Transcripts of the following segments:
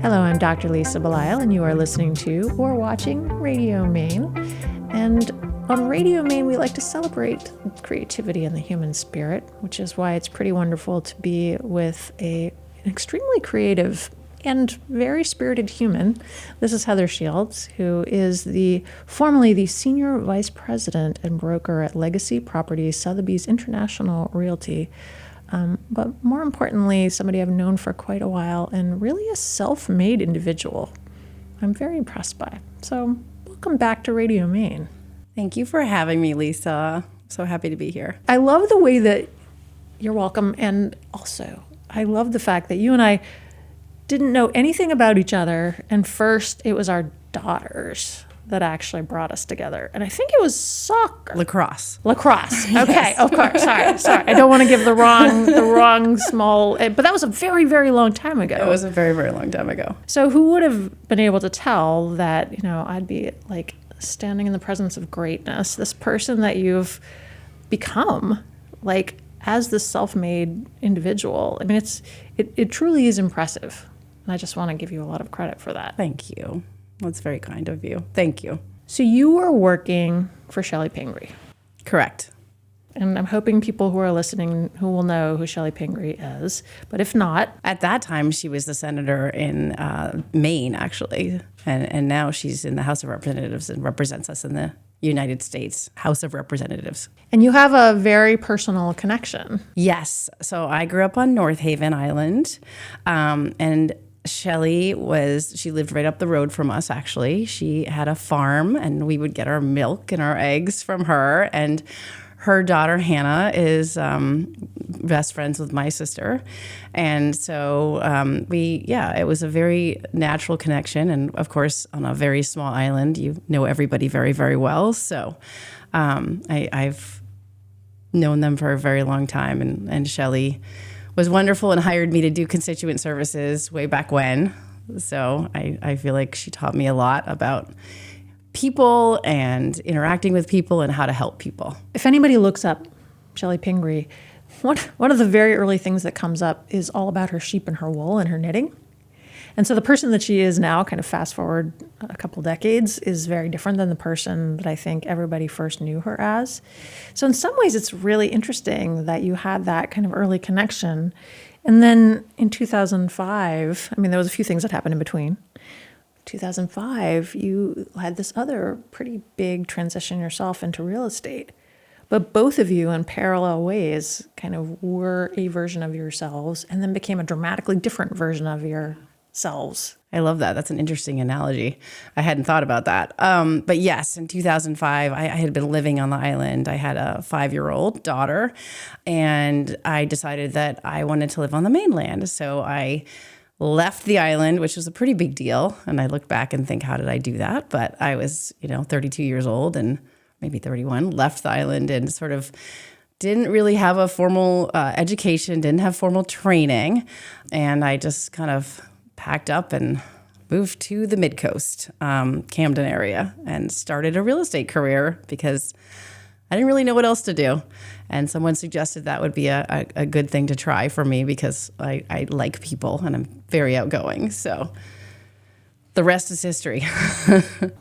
Hello, I'm Dr. Lisa Belisle, and you are listening to or watching Radio Maine. And on Radio Maine, we like to celebrate creativity and the human spirit, which is why it's pretty wonderful to be with an extremely creative and very spirited human. This is Heather Shields, who is formerly the Senior Vice President and Broker at Legacy Properties, Sotheby's International Realty. But more importantly, somebody I've known for quite a while and really a self-made individual I'm very impressed by. So welcome back to Radio Maine. Thank you for having me, Lisa. So happy to be here. I love the way that you're welcome. And also, I love the fact that you and I didn't know anything about each other. And first, it was our daughters that actually brought us together. And I think it was soccer. Lacrosse. Okay, Yes. Of course. Sorry. I don't want to give the wrong small, but that was a very, very long time ago. It was a very, very long time ago. So who would have been able to tell that, I'd be like standing in the presence of greatness, this person that you've become, like as this self-made individual. I mean, it truly is impressive. And I just want to give you a lot of credit for that. Thank you. That's very kind of you. Thank you. So you were working for Chellie Pingree. Correct. And I'm hoping people who are listening who will know who Chellie Pingree is. But if not... At that time, she was the senator in Maine, actually. And now she's in the House of Representatives and represents us in the United States House of Representatives. And you have a very personal connection. Yes. So I grew up on North Haven Island. And Chellie she lived right up the road from us, actually. She had a farm, and we would get our milk and our eggs from her. And her daughter, Hannah, is best friends with my sister. And so it was a very natural connection. And of course, on a very small island, you know everybody very, very well. So I've known them for a very long time. And Chellie was wonderful and hired me to do constituent services way back when. So I feel like she taught me a lot about people and interacting with people and how to help people. If anybody looks up Chellie Pingree, one of the very early things that comes up is all about her sheep and her wool and her knitting. And so the person that she is now, kind of fast forward a couple decades, is very different than the person that I think everybody first knew her as. So in some ways, it's really interesting that you had that kind of early connection. And then in 2005, there was a few things that happened in between. 2005, you had this other pretty big transition yourself into real estate. But both of you, in parallel ways, kind of were a version of yourselves and then became a dramatically different version of yourselves. I love that. That's an interesting analogy. I hadn't thought about that. But yes, in 2005, I had been living on the island. I had a 5-year-old daughter, and I decided that I wanted to live on the mainland. So I left the island, which was a pretty big deal. And I look back and think, how did I do that? But I was, 32 years old and maybe 31, left the island and sort of didn't really have a formal education, didn't have formal training. And I just kind of packed up and moved to the mid-coast, Camden area, and started a real estate career because I didn't really know what else to do. And someone suggested that would be a good thing to try for me because I like people and I'm very outgoing. So the rest is history.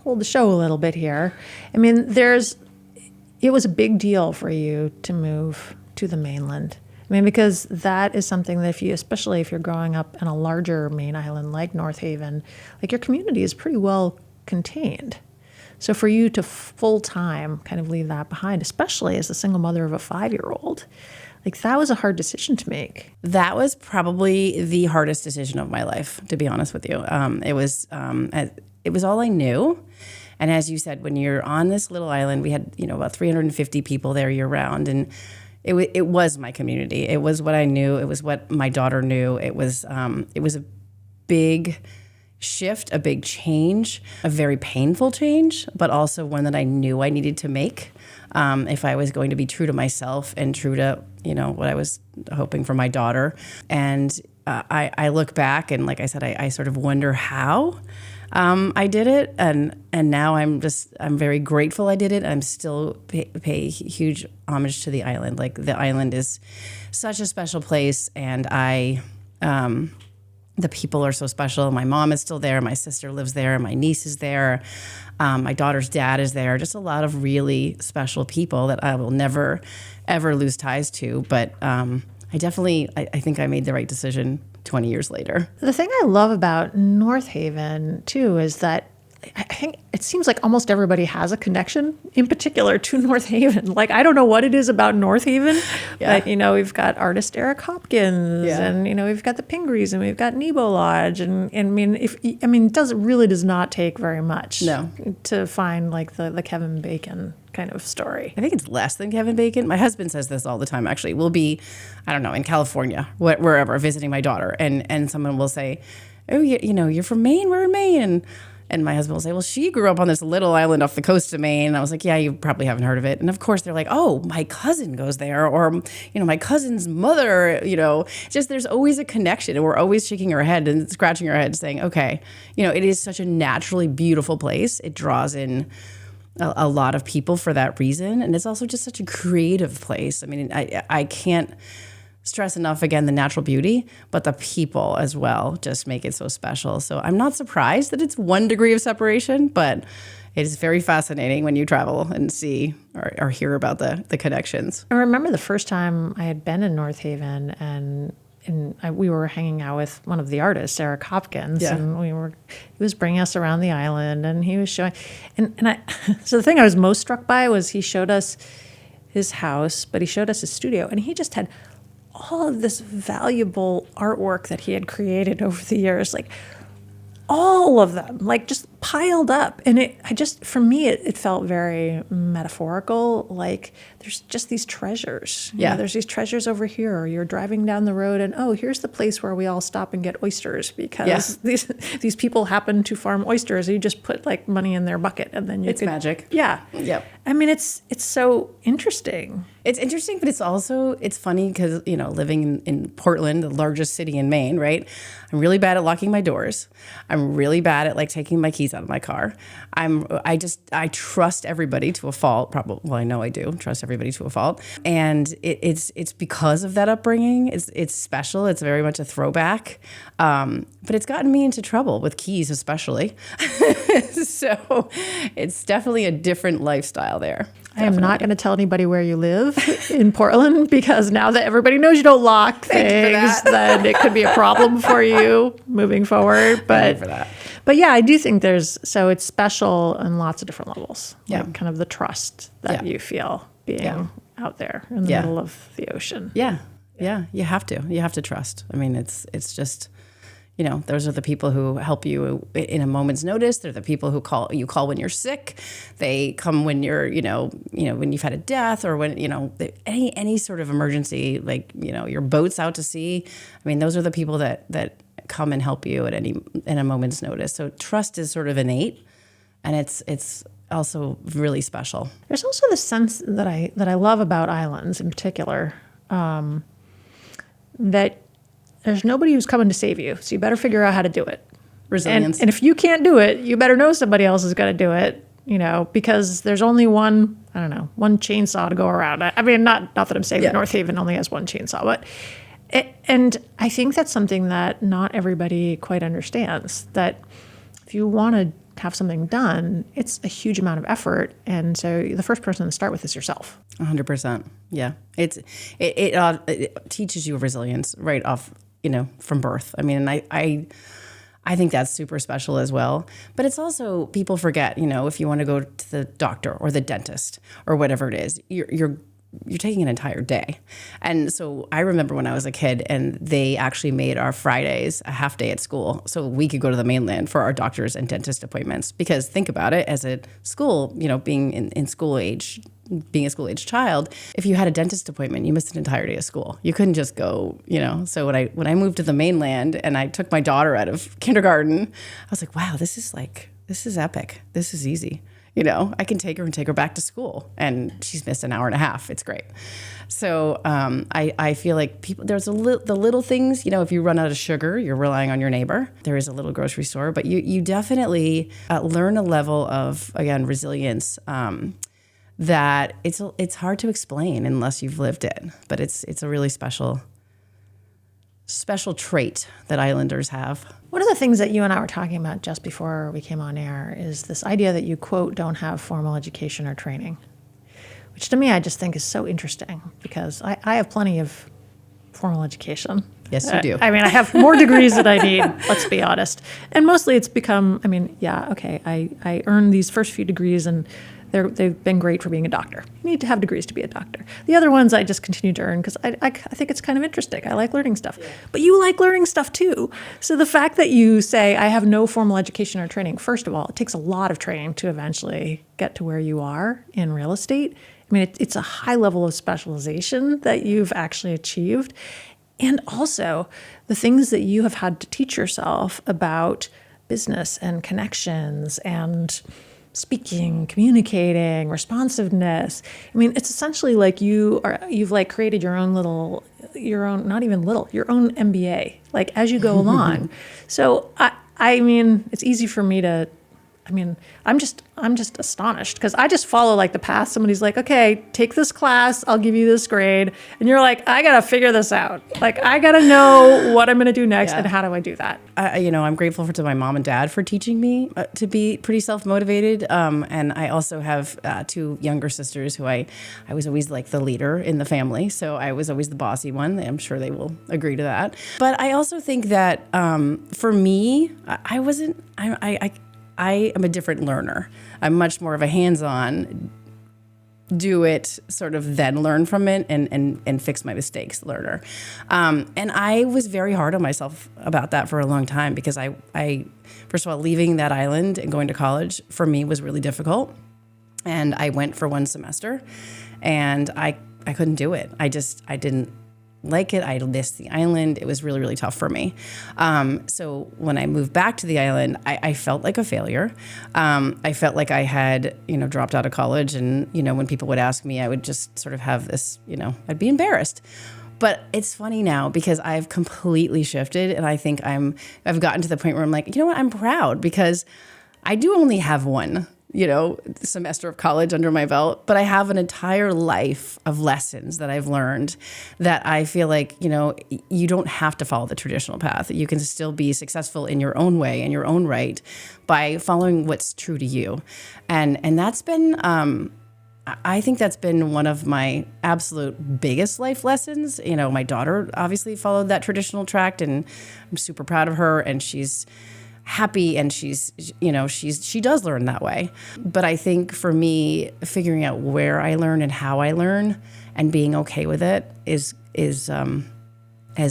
Hold the show a little bit here. It was a big deal for you to move to the mainland. Because that is something that especially if you're growing up in a larger Maine island like North Haven, like your community is pretty well contained. So for you to full-time kind of leave that behind, especially as the single mother of a 5-year-old, like that was a hard decision to make. That was probably the hardest decision of my life, to be honest with you. It was all I knew. And as you said, when you're on this little island, we had, about 350 people there year round. And it was my community. It was what I knew. It was what my daughter knew. It was a big shift, a big change, a very painful change, but also one that I knew I needed to make if I was going to be true to myself and true to, what I was hoping for my daughter. And I look back and, like I said, I sort of wonder how I did it. And now I'm very grateful I did it. I'm still pay huge homage to the island. Like the island is such a special place. And The people are so special. My mom is still there. My sister lives there. My niece is there. My daughter's dad is there. Just a lot of really special people that I will never, ever lose ties to. But I think I made the right decision 20 years later. The thing I love about North Haven, too, is that I think it seems like almost everybody has a connection, in particular to North Haven. Like, I don't know what it is about North Haven, but, we've got artist Eric Hopkins, and, we've got the Pingrees, and we've got Nebo Lodge. And it does not take very much to find, like, the Kevin Bacon kind of story. I think it's less than Kevin Bacon. My husband says this all the time, actually. We'll be, I don't know, in California, wherever, visiting my daughter, and someone will say, oh, you're from Maine? We're in Maine. And my husband will say, well, she grew up on this little island off the coast of Maine. And I was like, yeah, you probably haven't heard of it. And of course, they're like, oh, my cousin goes there, or, my cousin's mother, just there's always a connection. And we're always shaking our head and scratching our head saying, okay, it is such a naturally beautiful place. It draws in a lot of people for that reason. And it's also just such a creative place. I mean, I can't stress enough, again, the natural beauty, but the people as well just make it so special. So I'm not surprised that it's 1 degree of separation, but it is very fascinating when you travel and see or hear about the connections. I remember the first time I had been in North Haven, and we were hanging out with one of the artists, Eric Hopkins, and he was bringing us around the island, and he was showing, so the thing I was most struck by was he showed us his house, but he showed us his studio, and he just had all of this valuable artwork that he had created over the years, like all of them, like just piled up. And for me, it felt very metaphorical. Like there's just these treasures. There's these treasures over here. Or you're driving down the road and, oh, here's the place where we all stop and get oysters because these people happen to farm oysters. You just put like money in their bucket and then it's magic. Yeah. Yep. I mean, it's so interesting. It's interesting, but it's funny because, living in Portland, the largest city in Maine, right? I'm really bad at locking my doors. I'm really bad at like taking my keys out of my car. I trust everybody to a fault. Probably, well, I know I do trust everybody to a fault. And it's because of that upbringing. It's special. It's very much a throwback. But it's gotten me into trouble with keys, especially. So it's definitely a different lifestyle there. I am not going to tell anybody where you live in Portland because now that everybody knows you don't lock things, then it could be a problem for you moving forward. But yeah, I do think it's special on lots of different levels. Yeah. Like kind of the trust that you feel being out there in the middle of the ocean. Yeah. Yeah. You have to trust. I mean, it's just, those are the people who help you in a moment's notice. They're the people who you call when you're sick. They come when you're, when you've had a death or when, any sort of emergency, like, your boat's out to sea. I mean, those are the people that come and help you in a moment's notice. So trust is sort of innate, and it's also really special. There's also the sense that I love about islands in particular, that there's nobody who's coming to save you, so you better figure out how to do it. Resilience. And if you can't do it, you better know somebody else is going to do it, because there's only one chainsaw to go around. I mean, not that I'm saying that North Haven only has one chainsaw, but and I think that's something that not everybody quite understands, that if you want to have something done, it's a huge amount of effort. And so the first person to start with is yourself. 100%. Yeah. It teaches you resilience right off, from birth. I mean, and I think that's super special as well. But it's also, people forget, if you want to go to the doctor or the dentist or whatever it is, you're taking an entire day. And so I remember when I was a kid and they actually made our Fridays a half day at school so we could go to the mainland for our doctors and dentist appointments. Because think about it, as a school, being in school age, being a school age child, if you had a dentist appointment, you missed an entire day of school. You couldn't just go, So when I moved to the mainland and I took my daughter out of kindergarten, I was like, wow, this is epic. This is easy. I can take her back to school, and she's missed an hour and a half. It's great. So I feel like there's the little things, if you run out of sugar, you're relying on your neighbor. There is a little grocery store, but you definitely learn a level of, again, resilience that it's hard to explain unless you've lived it. But it's a really special special trait that islanders have. One of the things that you and I were talking about just before we came on air is this idea that you, quote, don't have formal education or training, which to me I just think is so interesting because I have plenty of formal education. Yes, you do. I mean, I have more degrees than I need, let's be honest. And mostly it's become, I mean, yeah, okay, I earned these first few degrees and they've been great for being a doctor. You need to have degrees to be a doctor. The other ones I just continue to earn because I think it's kind of interesting. I like learning stuff. Yeah. But you like learning stuff too. So the fact that you say, I have no formal education or training, first of all, it takes a lot of training to eventually get to where you are in real estate. I mean, it's a high level of specialization that you've actually achieved. And also the things that you have had to teach yourself about business and connections and speaking, communicating, responsiveness. I mean, it's essentially like you've like created your own MBA, like as you go along. So I mean, it's easy for me to, I mean, I'm just astonished because I just follow like the path. Somebody's like, okay, take this class, I'll give you this grade. And you're like, I got to figure this out. Like, I got to know what I'm going to do next and how do I do that? I'm grateful to my mom and dad for teaching me to be pretty self-motivated. And I also have 2 younger sisters who I was always like the leader in the family. So I was always the bossy one. I'm sure they will agree to that. But I also think that for me, I am a different learner. I'm much more of a hands-on, do it, sort of then learn from it and fix my mistakes learner. And I was very hard on myself about that for a long time because I first of all, leaving that island and going to college for me was really difficult. And I went for 1 semester and I couldn't do it. I didn't like it. I missed the island. It was really, really tough for me. So when I moved back to the island, I felt like a failure. I felt like I had, dropped out of college. And, when people would ask me, I would just sort of have this, I'd be embarrassed. But it's funny now because I've completely shifted. And I think I've gotten to the point where I'm like, you know what? I'm proud because I do only have 1 semester of college under my belt, but I have an entire life of lessons that I've learned that I feel like, you don't have to follow the traditional path. You can still be successful in your own way, in your own right, by following what's true to you. And that's been, I think that's been one of my absolute biggest life lessons. My daughter obviously followed that traditional track and I'm super proud of her and she's happy and she does learn that way. But I think for me, figuring out where I learn and how I learn and being okay with it has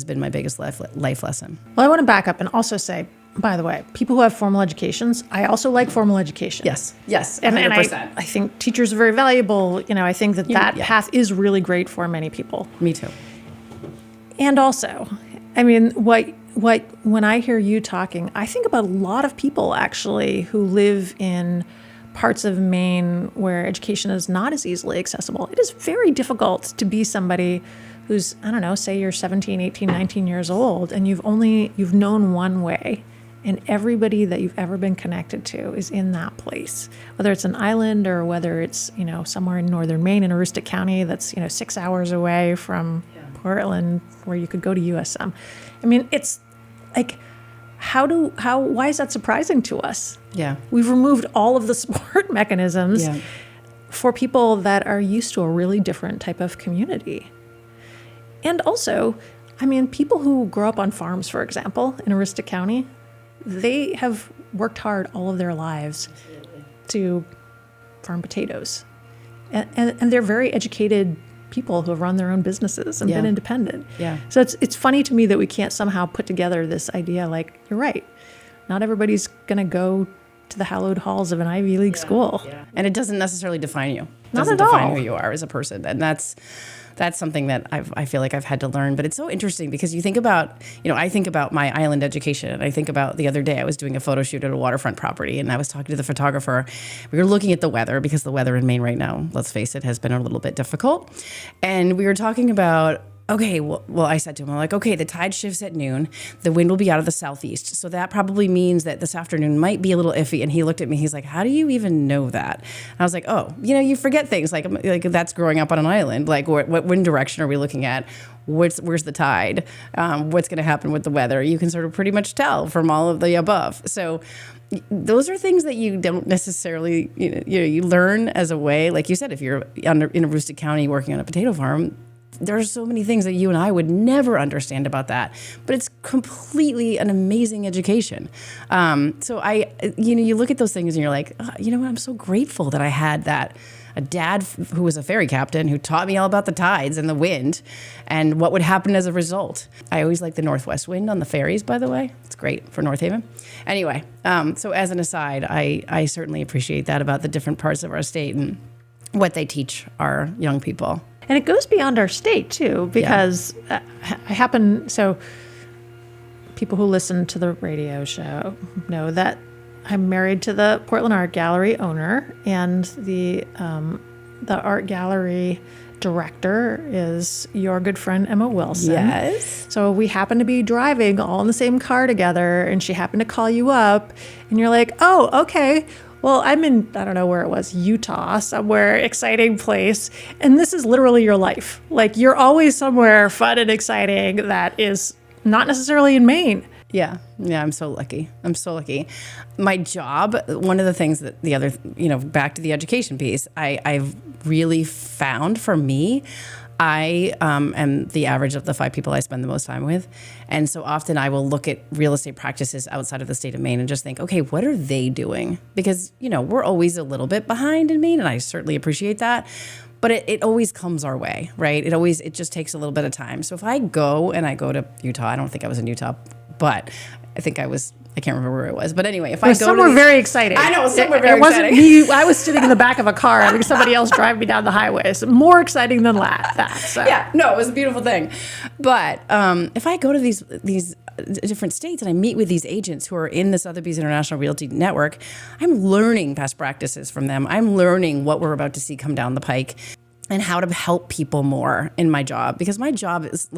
been my biggest life lesson. Well, I want to back up and also say, by the way, people who have formal educations, I also like formal education. Yes, 100%. And I think teachers are very valuable. I think that path is really great for many people. Me too. And also, I mean, when I hear you talking, I think about a lot of people actually who live in parts of Maine where education is not as easily accessible. It is very difficult to be somebody who's, I don't know, say you're 17, 18, 19 years old and you've known one way and everybody that you've ever been connected to is in that place, whether it's an island or whether it's, somewhere in northern Maine in Aroostook County that's, 6 hours away from Portland where you could go to USM. I mean, it's like, why is that surprising to us? Yeah. We've removed all of the support mechanisms for people that are used to a really different type of community. And also, I mean, people who grow up on farms, for example, in Aroostook County, they have worked hard all of their lives to farm potatoes. And they're very educated people who have run their own businesses and been independent. Yeah. So it's funny to me that we can't somehow put together this idea like, you're right, not everybody's going to go to the hallowed halls of an Ivy League school. Yeah. And it doesn't necessarily define you. It Not doesn't at define all. who you are as a person. And that's something that I feel like I've had to learn. But it's so interesting because you think about, I think about my island education. And I think about the other day I was doing a photo shoot at a waterfront property and I was talking to the photographer. We were looking at the weather because the weather in Maine right now, let's face it, has been a little bit difficult. And we were talking about okay, well, I said to him, I'm like, okay, the tide shifts at noon. The wind will be out of the southeast. So that probably means that this afternoon might be a little iffy. And he looked at me, he's like, how do you even know that? And I was like, oh, you forget things like that's growing up on an island. Like what wind direction are we looking at? Where's the tide? What's going to happen with the weather? You can sort of pretty much tell from all of the above. So those are things that you don't necessarily, you learn as a way, like you said, if you're in Aroostook County working on a potato farm, there are so many things that you and I would never understand about that, but it's completely an amazing education. So you look at those things and you're like, you know what? I'm so grateful that I had that. A dad who was a ferry captain who taught me all about the tides and the wind and what would happen as a result. I always like the northwest wind on the ferries, by the way. It's great for North Haven. Anyway, so as an aside, I certainly appreciate that about the different parts of our state and what they teach our young people. And it goes beyond our state, too, because so people who listen to the radio show know that I'm married to the Portland Art Gallery owner, and the art gallery director is your good friend Emma Wilson. Yes. So we happen to be driving all in the same car together, and she happened to call you up, and you're like, oh, okay. Well, I'm in, I don't know where it was, Utah, somewhere exciting place. And this is literally your life. Like, you're always somewhere fun and exciting that is not necessarily in Maine. Yeah, I'm so lucky. My job, one of the things that the other, back to the education piece, I've really found for me, I am the average of the 5 people I spend the most time with. And so often I will look at real estate practices outside of the state of Maine and just think, okay, what are they doing? Because, we're always a little bit behind in Maine, and I certainly appreciate that. But it always comes our way, right? It just takes a little bit of time. So if I go to Utah, I don't think I was in Utah, but I think I can't remember where it was. But anyway, if I go somewhere very exciting. I know, somewhere very exciting. It wasn't me. I was sitting in the back of a car having somebody else drive me down the highway. It's more exciting than that. So. Yeah, no, it was a beautiful thing. But if I go to these different states and I meet with these agents who are in the Sotheby's International Realty Network, I'm learning best practices from them. I'm learning what we're about to see come down the pike and how to help people more in my job. Because my job is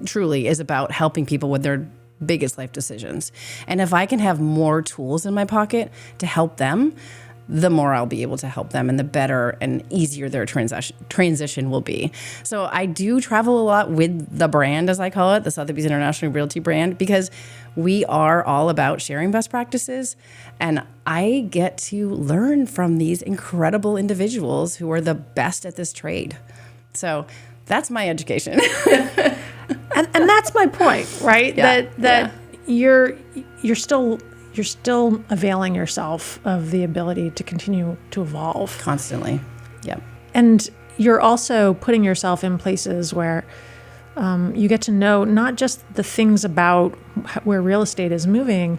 truly is about helping people with their biggest life decisions. And if I can have more tools in my pocket to help them, the more I'll be able to help them and the better and easier their transition will be. So I do travel a lot with the brand, as I call it, the Sotheby's International Realty brand, because we are all about sharing best practices. And I get to learn from these incredible individuals who are the best at this trade. So that's my education. And that's my point, right? Yeah. That you're still availing yourself of the ability to continue to evolve Constantly. Yep. And you're also putting yourself in places where you get to know not just the things about where real estate is moving,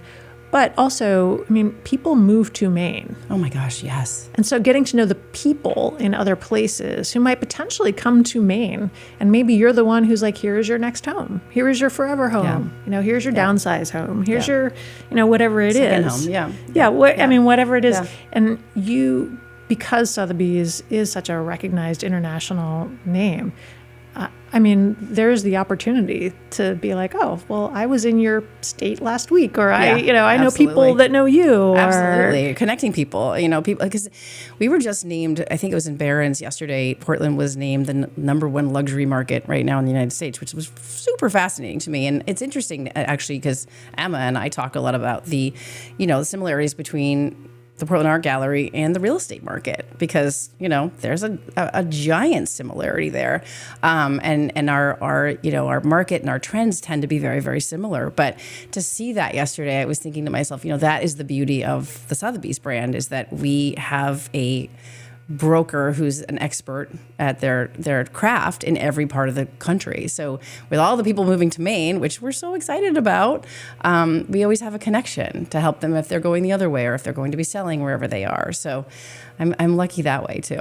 but also, people move to Maine. Oh my gosh, yes. And so getting to know the people in other places who might potentially come to Maine, and maybe you're the one who's like, here is your next home. Here is your forever home. Yeah. Here's your downsize home. Here's your, whatever it Second is. home, yeah. Yeah, whatever it is. Yeah. And you, because Sotheby's is such a recognized international name, there's the opportunity to be like, oh, well, I was in your state last week, or I know people that know you. Or... Absolutely. Connecting people, people, because we were just named, I think it was in Barron's yesterday, Portland was named the #1 luxury market right now in the United States, which was super fascinating to me. And it's interesting, actually, because Emma and I talk a lot about the similarities between the Portland Art Gallery and the real estate market, because there's a giant similarity there, and our market and our trends tend to be very, very similar. But to see that yesterday, I was thinking to myself, that is the beauty of the Sotheby's brand, is that we have a broker who's an expert at their craft in every part of the country. So with all the people moving to Maine, which we're so excited about, we always have a connection to help them if they're going the other way or if they're going to be selling wherever they are. So I'm lucky that way too.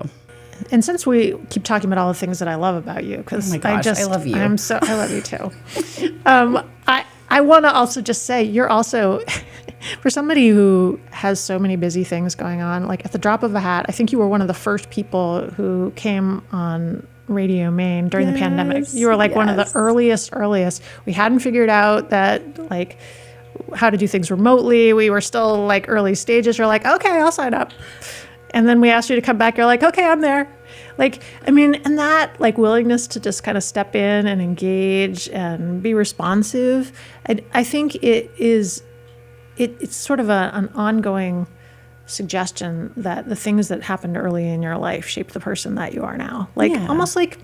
And since we keep talking about all the things that I love about you, because I love you. I love you too. I want to also just say you're also, for somebody who has so many busy things going on, like at the drop of a hat, I think you were one of the first people who came on Radio Maine during the pandemic. You were like one of the yes. earliest. We hadn't figured out that like how to do things remotely. We were still like early stages. You're like, okay, I'll sign up. And then we asked you to come back. You're like, okay, I'm there. Like, I mean, and that like willingness to just kind of step in and engage and be responsive, I think it's sort of an ongoing suggestion that the things that happened early in your life shaped the person that you are now. Like almost like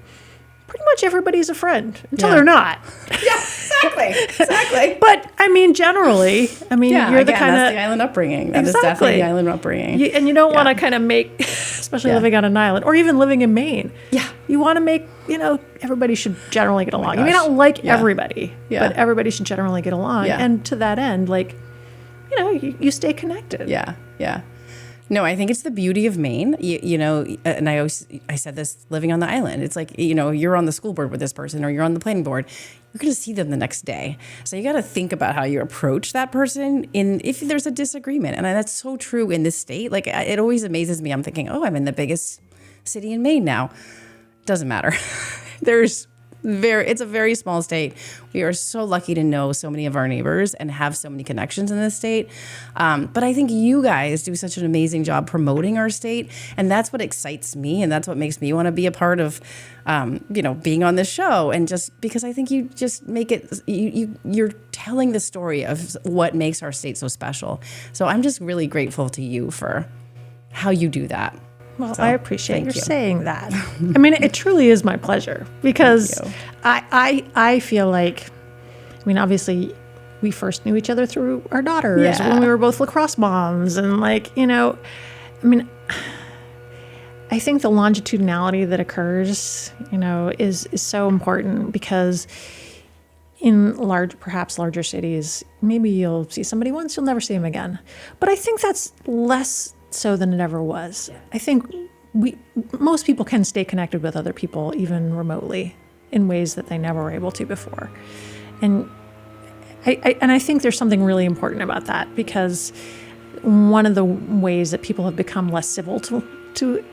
pretty much everybody's a friend until they're not. Yeah, exactly. But I mean, generally, you're the kind that's the island upbringing. That is definitely the island upbringing. And you don't want to kind of make, especially living on an island or even living in Maine. Yeah. You want to make, everybody should generally get along. You may not like everybody, but everybody should generally get along. Yeah. And to that end, like, you stay connected. Yeah. Yeah. No, I think it's the beauty of Maine, and I said this living on the island. It's like, you're on the school board with this person or you're on the planning board. You're going to see them the next day. So you got to think about how you approach that person if there's a disagreement. And that's so true in this state. Like, it always amazes me. I'm thinking, I'm in the biggest city in Maine now. Doesn't matter. It's a very small state. We are so lucky to know so many of our neighbors and have so many connections in this state. But I think you guys do such an amazing job promoting our state. And that's what excites me. And that's what makes me want to be a part of, being on this show. And just because I think you just make it, you're telling the story of what makes our state so special. So I'm just really grateful to you for how you do that. Well, I appreciate you saying that. I mean, it truly is my pleasure because I feel like, obviously we first knew each other through our daughters when we were both lacrosse moms. And I think the longitudinality that occurs, is so important because in perhaps larger cities, maybe you'll see somebody once, you'll never see them again. But I think that's less so than it ever was. I think most people can stay connected with other people even remotely in ways that they never were able to before. And I think there's something really important about that because one of the ways that people have become less civil to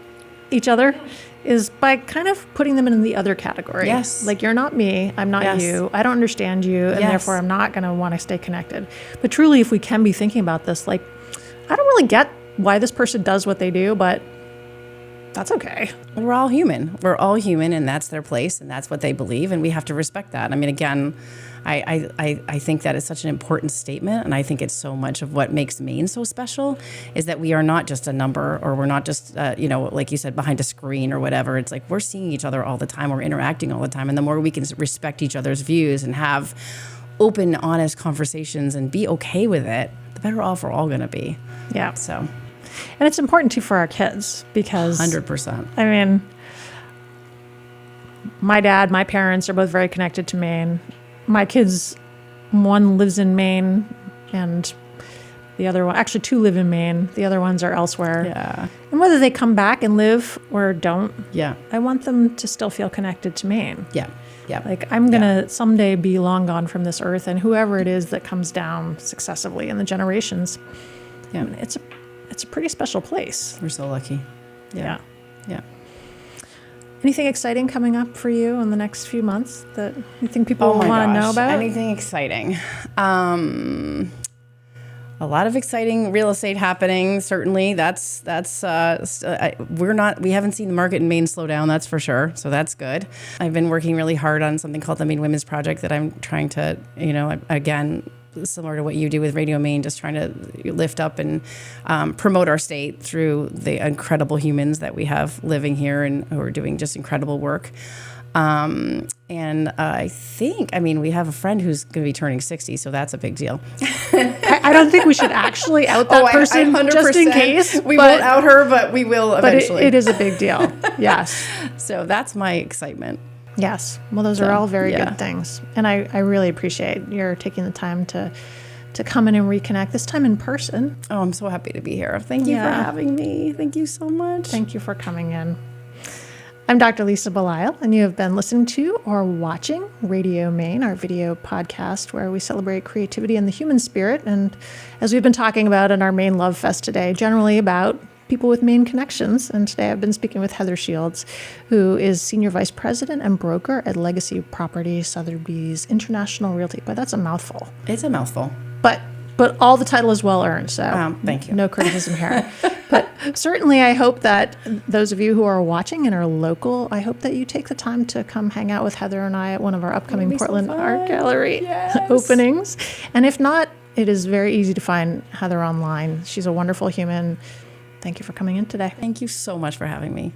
each other is by kind of putting them in the other category. Yes. Like, you're not me, I'm not you, I don't understand you, and therefore I'm not going to want to stay connected. But truly, if we can be thinking about this, like, I don't really get why this person does what they do, but that's okay. We're all human, and that's their place, and that's what they believe, and we have to respect that. I mean, again, I think that is such an important statement, and I think it's so much of what makes Maine so special is that we are not just a number, or we're not just, like you said, behind a screen or whatever. It's like we're seeing each other all the time, we're interacting all the time, and the more we can respect each other's views and have open, honest conversations and be okay with it, the better off we're all going to be. Yeah. So. And it's important too for our kids because 100%. I mean, my parents are both very connected to Maine. My kids, one lives in Maine and the other one, actually two live in Maine. The other ones are elsewhere. Yeah. And whether they come back and live or don't, yeah, I want them to still feel connected to Maine. Yeah. Yeah. Like, I'm going to someday be long gone from this earth, and whoever it is that comes down successively in the generations, it's a pretty special place. We're so lucky. Yeah. Anything exciting coming up for you in the next few months that you think people will want to know about? Anything exciting? A lot of exciting real estate happening. Certainly, we haven't seen the market in Maine slow down. That's for sure. So that's good. I've been working really hard on something called the Maine Women's Project that I'm trying to, again, similar to what you do with Radio Maine, just trying to lift up and promote our state through the incredible humans that we have living here and who are doing just incredible work. And I think, we have a friend who's going to be turning 60, so that's a big deal. I don't think we should actually out that person just in case. We won't out her, but we will eventually. But it is a big deal. Yes. So that's my excitement. Yes. Well, those are all very good things. And I really appreciate your taking the time to come in and reconnect, this time in person. Oh, I'm so happy to be here. Thank you for having me. Thank you so much. Thank you for coming in. I'm Dr. Lisa Belisle, and you have been listening to or watching Radio Maine, our video podcast where we celebrate creativity and the human spirit. And as we've been talking about in our Maine Love Fest today, generally about people with Maine connections. And today I've been speaking with Heather Shields, who is Senior Vice President and Broker at Legacy Property Sotheby's International Realty. But that's a mouthful. It's a mouthful. But all the title is well earned, so thank you. No criticism here. But certainly I hope that those of you who are watching and are local, I hope that you take the time to come hang out with Heather and I at one of our upcoming Portland Art Gallery openings. And if not, it is very easy to find Heather online. She's a wonderful human. Thank you for coming in today. Thank you so much for having me.